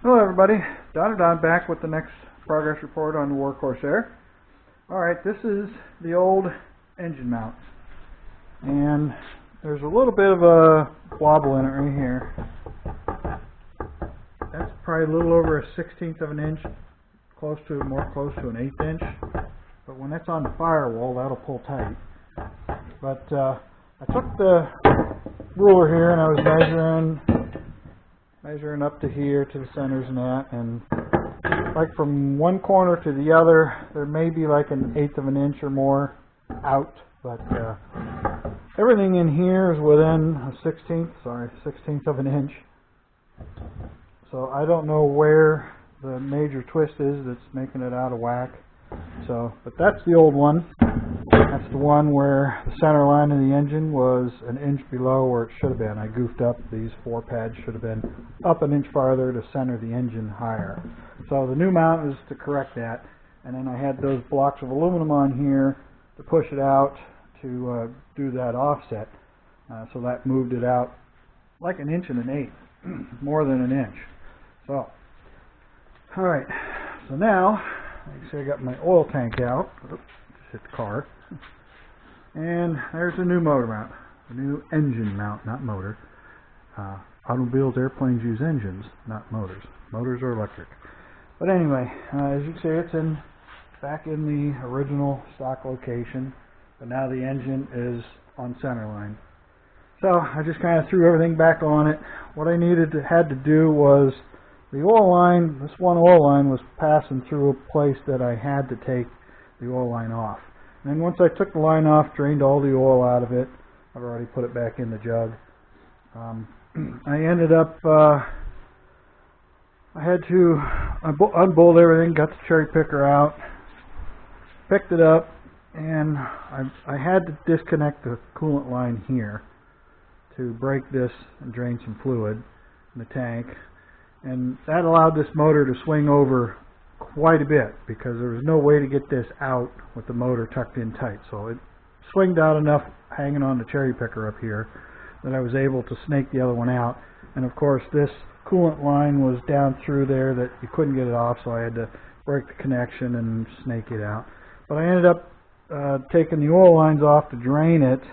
Hello everybody, Don back with the next progress report on the War Corsair. Alright, this is the old engine mount. And there's a little bit of a wobble in it right here. That's probably a little over a 1/16 of an inch, more close to an 1/8 inch. But when it's on the firewall, that'll pull tight. But I took the ruler here and I was measuring up to here to the centers and that, and like from one corner to the other there may be like an 1/8 of an inch or more out, but everything in here is within a 16th of an inch. So I don't know where the major twist is that's making it out of whack. But that's the old one. That's the one where the center line of the engine was an inch below where it should have been. I goofed up. These 4 pads should have been up an inch farther to center the engine higher. So the new mount is to correct that. And then I had those blocks of aluminum on here to push it out to do that offset. So that moved it out like an inch and an eighth, more than an inch. So, alright, so now, like I say, I got my oil tank out. Oops, just hit the car. And there's a new motor mount, a new engine mount, not motor. Automobiles, airplanes use engines, not motors. Motors are electric. But anyway, as you can see, it's back in the original stock location, but now the engine is on center line. So I just kind of threw everything back on it. What I had to do was the oil line. This one oil line was passing through a place that I had to take the oil line off. And then once I took the line off, drained all the oil out of it. I've already put it back in the jug. I ended up, I had to unbolt everything, got the cherry picker out, picked it up, and I had to disconnect the coolant line here to break this and drain some fluid in the tank. And that allowed this motor to swing over quite a bit because there was no way to get this out with the motor tucked in tight. So it swinged out enough hanging on the cherry picker up here that I was able to snake the other one out. And of course this coolant line was down through there that you couldn't get it off, so I had to break the connection and snake it out. But I ended up taking the oil lines off to drain it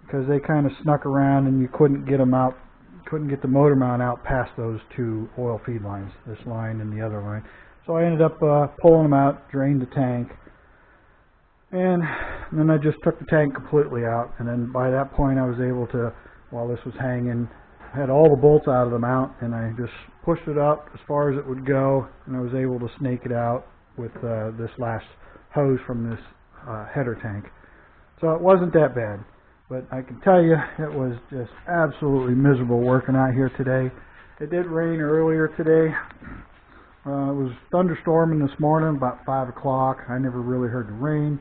because they kind of snuck around and you couldn't get them out. Couldn't get the motor mount out past those 2 oil feed lines, this line and the other line. So I ended up pulling them out, drained the tank, and then I just took the tank completely out. And then by that point I was able to, while this was hanging, I had all the bolts out of the mount, and I just pushed it up as far as it would go, and I was able to snake it out with this last hose from this header tank. So it wasn't that bad. But I can tell you, it was just absolutely miserable working out here today. It did rain earlier today. It was thunderstorming this morning about 5 o'clock. I never really heard the rain.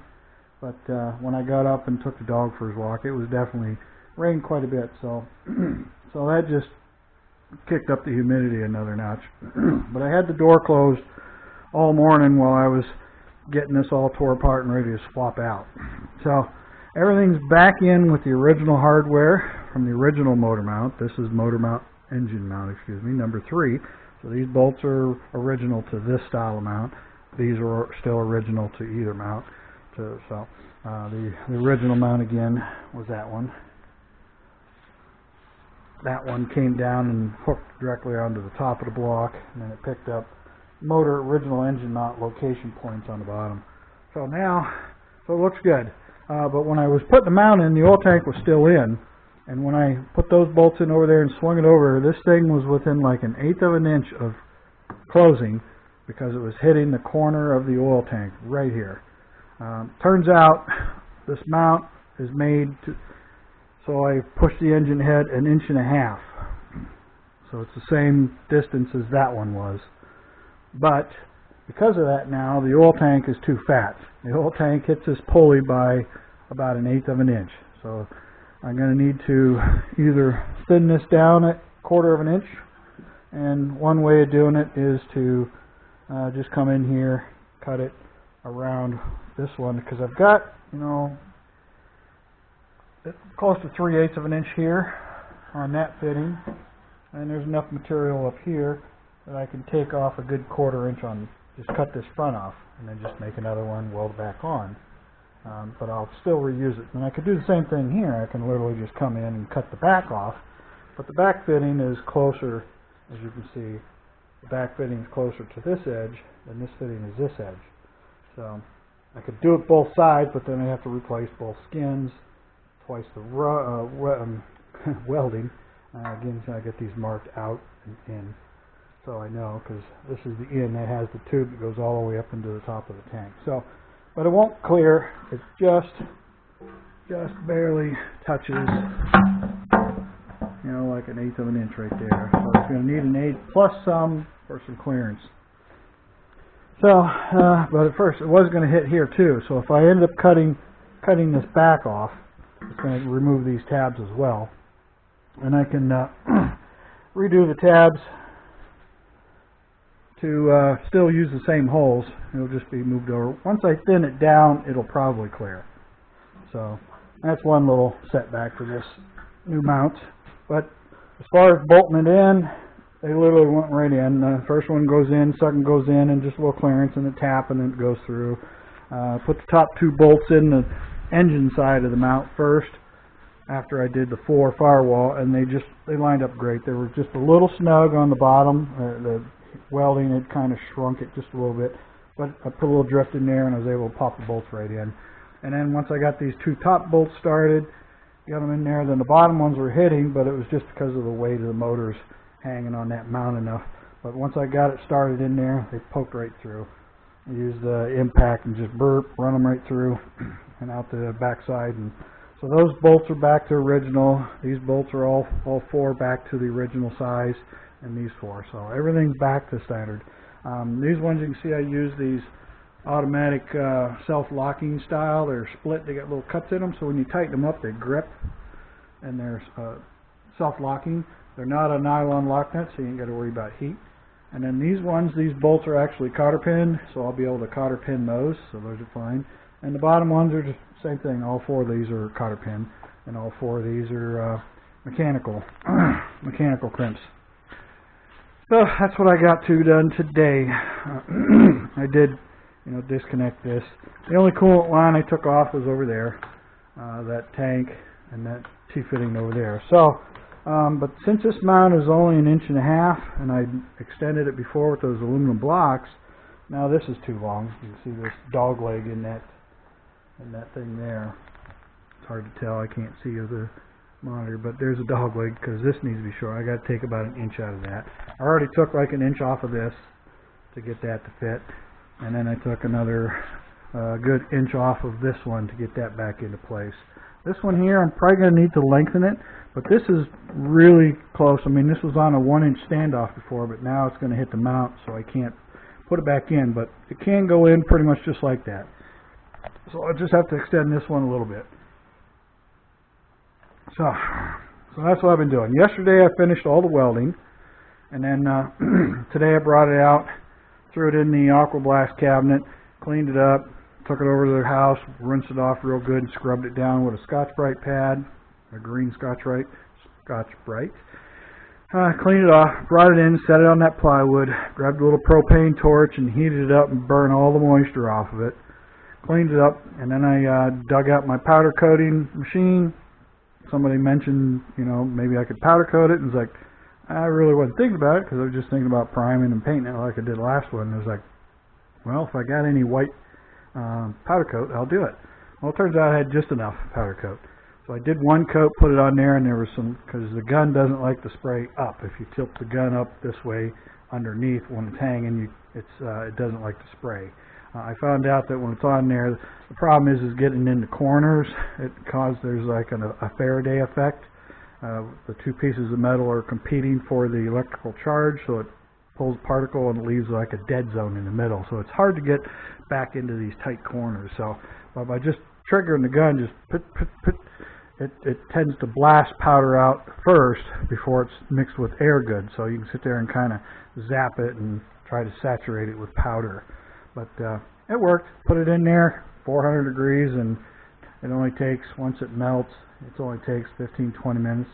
But when I got up and took the dog for his walk, it was definitely rained quite a bit. So, so that just kicked up the humidity another notch. But I had the door closed all morning while I was getting this all tore apart and ready to swap out. So everything's back in with the original hardware from the original motor mount. This is engine mount, excuse me, number 3. So these bolts are original to this style of mount. These are still original to either mount. So the original mount again was that one. That one came down and hooked directly onto the top of the block, and then it picked up motor original engine mount location points on the bottom. So it looks good. But when I was putting the mount in, the oil tank was still in. And when I put those bolts in over there and swung it over, this thing was within like an 1/8 of an inch of closing because it was hitting the corner of the oil tank right here. Turns out this mount is made to, so I pushed the engine head 1.5 inches. So it's the same distance as that one was. But because of that now, the oil tank is too fat. The oil tank hits this pulley by about 1/8 of an inch. So I'm going to need to either thin this down at 1/4 of an inch, and one way of doing it is to just come in here, cut it around this one, because I've got, close to 3/8 of an inch here on that fitting, and there's enough material up here that I can take off a good 1/4 inch on, just cut this front off, and then just make another one, weld it back on. But I'll still reuse it. And I could do the same thing here. I can literally just come in and cut the back off, but the back fitting is closer, as you can see, the back fitting is closer to this edge than this fitting is this edge. So I could do it both sides, but then I have to replace both skins, twice the welding. Again, so I get these marked out and in, so I know, because this is the end that has the tube that goes all the way up into the top of the tank. So, but it won't clear. It just barely touches, you know, like 1/8 of an inch right there. So it's going to need an 1/8 plus some for some clearance. So, but at first it was going to hit here too. So if I end up cutting this back off, it's going to remove these tabs as well. And I can redo the tabs to still use the same holes. It'll just be moved over. Once I thin it down, it'll probably clear. So that's one little setback for this new mount. But as far as bolting it in, they literally went right in. The first one goes in, second goes in, and just a little clearance and a tap, and then it goes through. Put the top 2 bolts in the engine side of the mount first, after I did the 4 firewall, and they lined up great. They were just a little snug on the bottom. The welding had kind of shrunk it just a little bit, but I put a little drift in there and I was able to pop the bolts right in. And then once I got these 2 top bolts started, got them in there, then the bottom ones were hitting, but it was just because of the weight of the motors hanging on that mount enough. But once I got it started in there, they poked right through. I used the impact and just run them right through and out the backside. And so those bolts are back to original. These bolts are all 4 back to the original size, and these 4. So everything's back to standard. These ones, you can see I use these automatic self-locking style. They're split. They got little cuts in them, so when you tighten them up, they grip, and they're self-locking. They're not a nylon lock nut, so you ain't got to worry about heat. And then these ones, these bolts are actually cotter pinned, so I'll be able to cotter pin those, so those are fine. And the bottom ones are just the same thing. All 4 of these are cotter pinned, and all 4 of these are mechanical crimps. So that's what I got done today. I did, you know, disconnect this. The only coolant line I took off was over there, that tank and that T-fitting over there. So, but since this mount is only 1.5 inches, and I extended it before with those aluminum blocks, now this is too long. You can see this dog leg in that thing there. It's hard to tell. I can't see the monitor, but there's a dog leg because this needs to be short. I got to take about 1 inch out of that. I already took like 1 inch off of this to get that to fit, and then I took another good inch off of this one to get that back into place. This one here, I'm probably going to need to lengthen it, but this is really close. I mean, this was on a 1-inch standoff before, but now it's going to hit the mount, so I can't put it back in, but it can go in pretty much just like that. So I'll just have to extend this one a little bit. So that's what I've been doing. Yesterday I finished all the welding, and then today I brought it out, threw it in the Aqua Blast cabinet, cleaned it up, took it over to their house, rinsed it off real good, and scrubbed it down with a Scotch-Brite pad, a green Scotch-Brite. Cleaned it off, brought it in, set it on that plywood, grabbed a little propane torch and heated it up and burned all the moisture off of it. Cleaned it up, and then I dug out my powder coating machine. Somebody mentioned, you know, maybe I could powder coat it, and it's like, I really wasn't thinking about it because I was just thinking about priming and painting it like I did last one. And it was like, well, if I got any white powder coat, I'll do it. Well, it turns out I had just enough powder coat. So I did 1 coat, put it on there, and there was some, because the gun doesn't like to spray up. If you tilt the gun up this way underneath when it's hanging, it doesn't like to spray. I found out that when it's on there, the problem is getting in the corners. There's like a Faraday effect. The 2 pieces of metal are competing for the electrical charge, so it pulls a particle and leaves like a dead zone in the middle. So it's hard to get back into these tight corners. So by just triggering the gun, just put, it tends to blast powder out first before it's mixed with air good. So you can sit there and kind of zap it and try to saturate it with powder. But it worked. Put it in there, 400 degrees, and it only takes, once it melts, it only takes 15-20 minutes.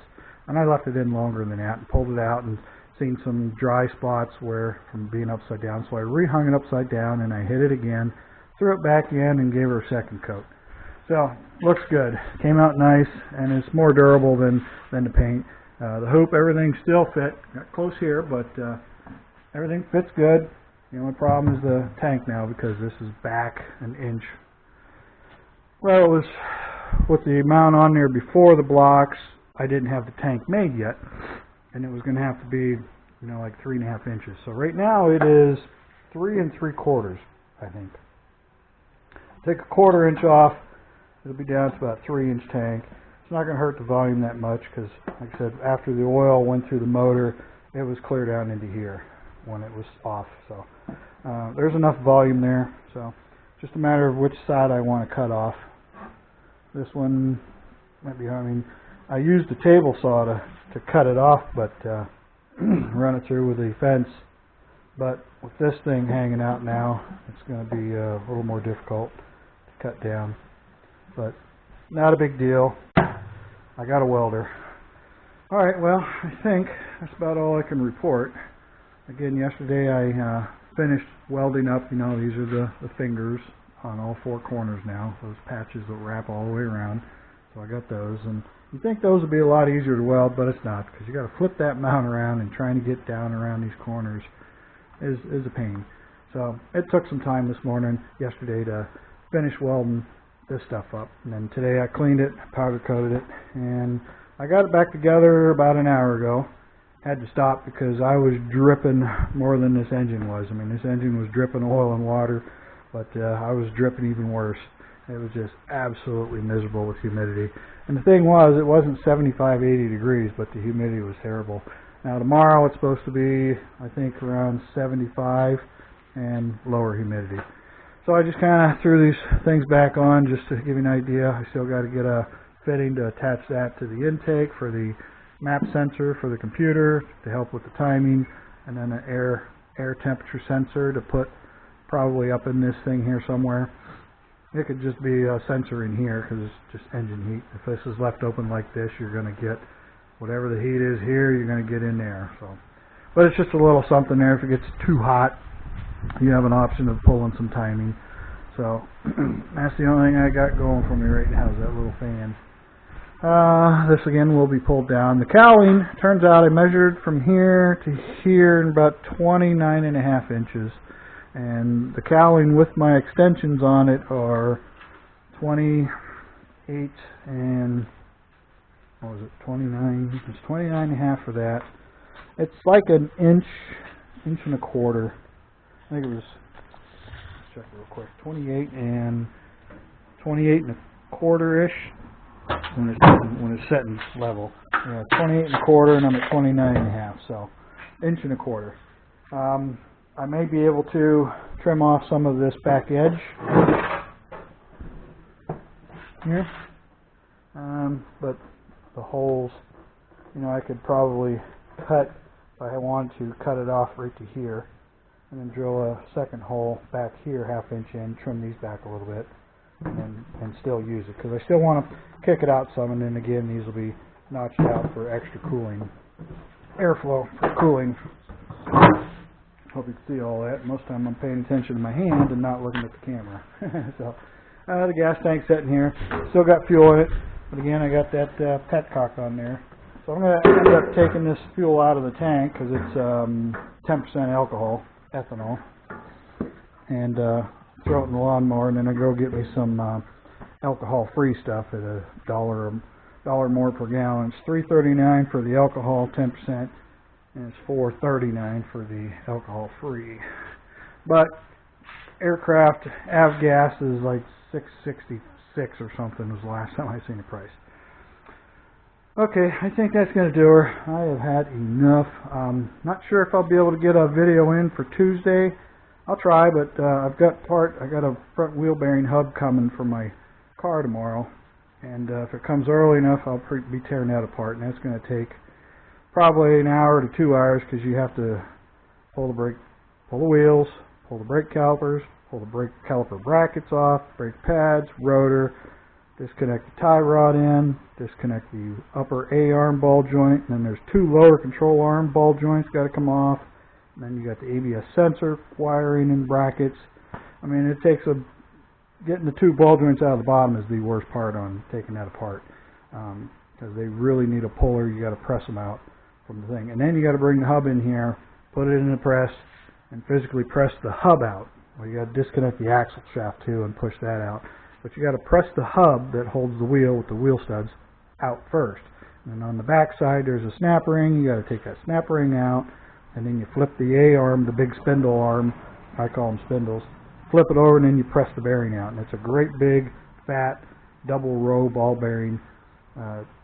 And I left it in longer than that and pulled it out and seen some dry spots where from being upside down, so I rehung it upside down and I hit it again, threw it back in and gave her a second coat. So looks good, came out nice, and it's more durable than the paint. The hoop, everything still fit, got close here, but everything fits good. The only problem is the tank now, because this is back an inch. Well, it was with the amount on there before the blocks, I didn't have the tank made yet, and it was going to have to be, like 3.5 inches. So right now it is 3 3/4, I think. Take a 1/4 inch off, it'll be down to about 3-inch tank. It's not going to hurt the volume that much, because, like I said, after the oil went through the motor, it was clear down into here when it was off. So there's enough volume there. So just a matter of which side I want to cut off. This one might be, I used the table saw to cut it off, but run it through with the fence. But with this thing hanging out now, it's going to be a little more difficult to cut down. But not a big deal. I got a welder. Alright, well, I think that's about all I can report. Again, yesterday I finished welding up, these are the fingers on all 4 corners now, those patches that wrap all the way around. So I got those, and you think those would be a lot easier to weld, but it's not, because you got to flip that mount around, and trying to get down around these corners is a pain. So it took some time yesterday to finish welding this stuff up, and then today I cleaned it, powder coated it, and I got it back together about an hour ago. Had to stop because I was dripping more than this engine was. This engine was dripping oil and water, but I was dripping even worse. It was just absolutely miserable with humidity. And the thing was, it wasn't 75, 80 degrees, but the humidity was terrible. Now tomorrow it's supposed to be, I think, around 75 and lower humidity. So I just kind of threw these things back on just to give you an idea. I still got to get a fitting to attach that to the intake for the map sensor for the computer to help with the timing, and then an air temperature sensor to put probably up in this thing here somewhere. It could just be a sensor in here because it's just engine heat. If this is left open like this, you're going to get whatever the heat is here, you're going to get in there. So, but it's just a little something there. If it gets too hot, you have an option of pulling some timing. So that's the only thing I got going for me right now is that little fan. This again will be pulled down. The cowling, turns out I measured from here to here in about 29.5 inches. And the cowling with my extensions on it are 28 and, what was it, 29? It's 29.5 for that. It's like an inch and a quarter. I think it was, let's check real quick, 28 and a quarter-ish when it's set in level. Yeah, 28 and a quarter, and I'm at 29.5, so inch and a quarter. I may be able to trim off some of this back edge here, but the holes, I could probably cut, if I wanted to, cut it off right to here, and then drill a second hole back here, 1/2 inch in, trim these back a little bit, and still use it, because I still want to kick it out some, and then again these will be notched out for extra cooling, airflow for cooling. Hope you can see all that. Most of the time I'm paying attention to my hand and not looking at the camera. So the gas tank's sitting here. Still got fuel in it, but again I got that petcock on there. So I'm going to end up taking this fuel out of the tank because it's 10% alcohol, ethanol, and throw it in the lawnmower, and then I go get me some alcohol-free stuff at $1 more per gallon. It's $3.39 for the alcohol, 10%. And it's $4.39 for the alcohol-free. But aircraft avgas is like $6.66 or something was the last time I seen the price. Okay, I think that's going to do her. I have had enough. Not sure if I'll be able to get a video in for Tuesday. I'll try, but I got a front wheel bearing hub coming for my car tomorrow. And if it comes early enough, I'll be tearing that apart, and that's going to take probably an hour to 2 hours because you have to pull the wheels, pull the brake calipers, pull the brake caliper brackets off, brake pads, rotor, disconnect the tie rod in, disconnect the upper A-arm ball joint, and then there's two lower control arm ball joints got to come off. And then you got the ABS sensor wiring and brackets. I mean, it takes getting the two ball joints out of the bottom is the worst part on taking that apart, because they really need a puller. You got to press them out from the thing, and then you got to bring the hub in here, put it in the press, and physically press the hub out. Well, you got to disconnect the axle shaft too and push that out. But you got to press the hub that holds the wheel with the wheel studs out first. And on the back side there's a snap ring. You got to take that snap ring out, and then you flip the A-arm, the big spindle arm, I call them spindles, flip it over, and then you press the bearing out. And it's a great big fat double row ball bearing.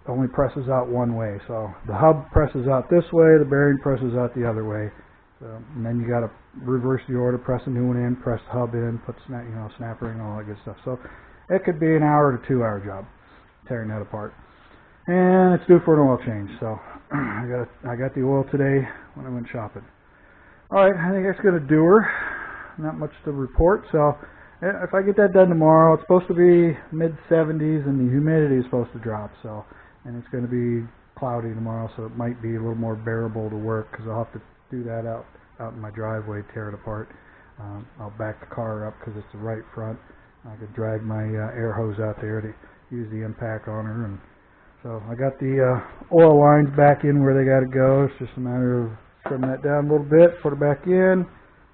Only presses out one way. So the hub presses out this way, the bearing presses out the other way. So, and then you got to reverse the order, press a new one in, press the hub in, put snap ring, all that good stuff. So it could be an hour to 2 hour job tearing that apart. And it's due for an oil change. So I got the oil today when I went shopping. All right, I think that's going to do her. Not much to report. So if I get that done tomorrow, it's supposed to be mid-70s and the humidity is supposed to drop. So, and it's going to be cloudy tomorrow, so it might be a little more bearable to work, because I'll have to do that out in my driveway, tear it apart. I'll back the car up because it's the right front. I could drag my air hose out there to use the impact on her. And so I got the oil lines back in where they got to go. It's just a matter of trimming that down a little bit, put it back in,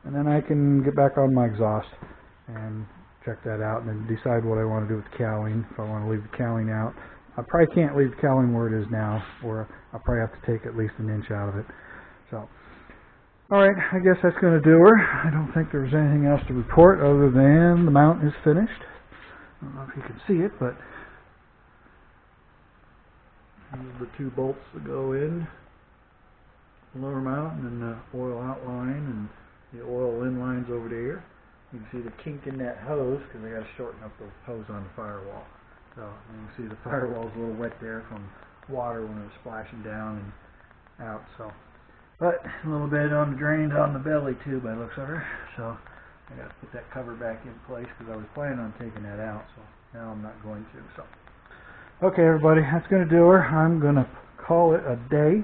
and then I can get back on my exhaust and check that out and then decide what I want to do with the cowling. If I want to leave the cowling out, I probably can't leave the cowling where it is now, or I'll probably have to take at least an inch out of it. So, alright, I guess that's going to do her. I don't think there's anything else to report other than the mount is finished. I don't know if you can see it, but these are the two bolts that go in the lower mount, and then the oil outline and the oil in lines over there. You can see the kink in that hose because I got to shorten up the hose on the firewall. So you can see the firewall's a little wet there from water when it was splashing down and out. So, but a little bit on the drained on the belly too by the looks of her. So I got to put that cover back in place because I was planning on taking that out. So now I'm not going to. So okay, everybody, that's going to do her. I'm going to call it a day.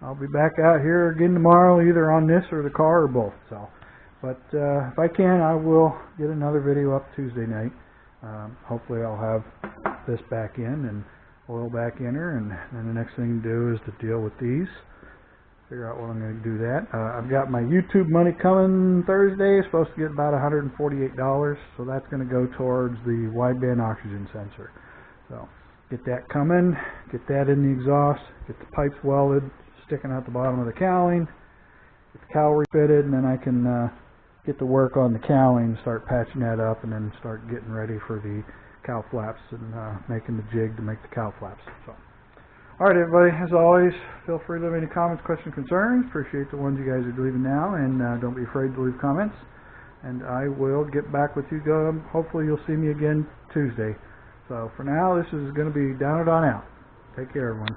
I'll be back out here again tomorrow, either on this or the car or both. So, but if I can, I will get another video up Tuesday night. Hopefully I'll have this back in and oil back in her, and then the next thing to do is to deal with these. Figure out what I'm going to do that. I've got my YouTube money coming Thursday. It's supposed to get about $148, so that's going to go towards the wideband oxygen sensor. So get that coming, get that in the exhaust, get the pipes welded, sticking out the bottom of the cowling, get the cowl refitted, and then I can get to work on the cowling, start patching that up, and then start getting ready for the cow flaps and making the jig to make the cow flaps. So, all right, everybody, as always, feel free to leave any comments, questions, concerns. Appreciate the ones you guys are leaving now, and don't be afraid to leave comments. And I will get back with you. Hopefully you'll see me again Tuesday. So for now, this is going to be down and on out. Take care, everyone.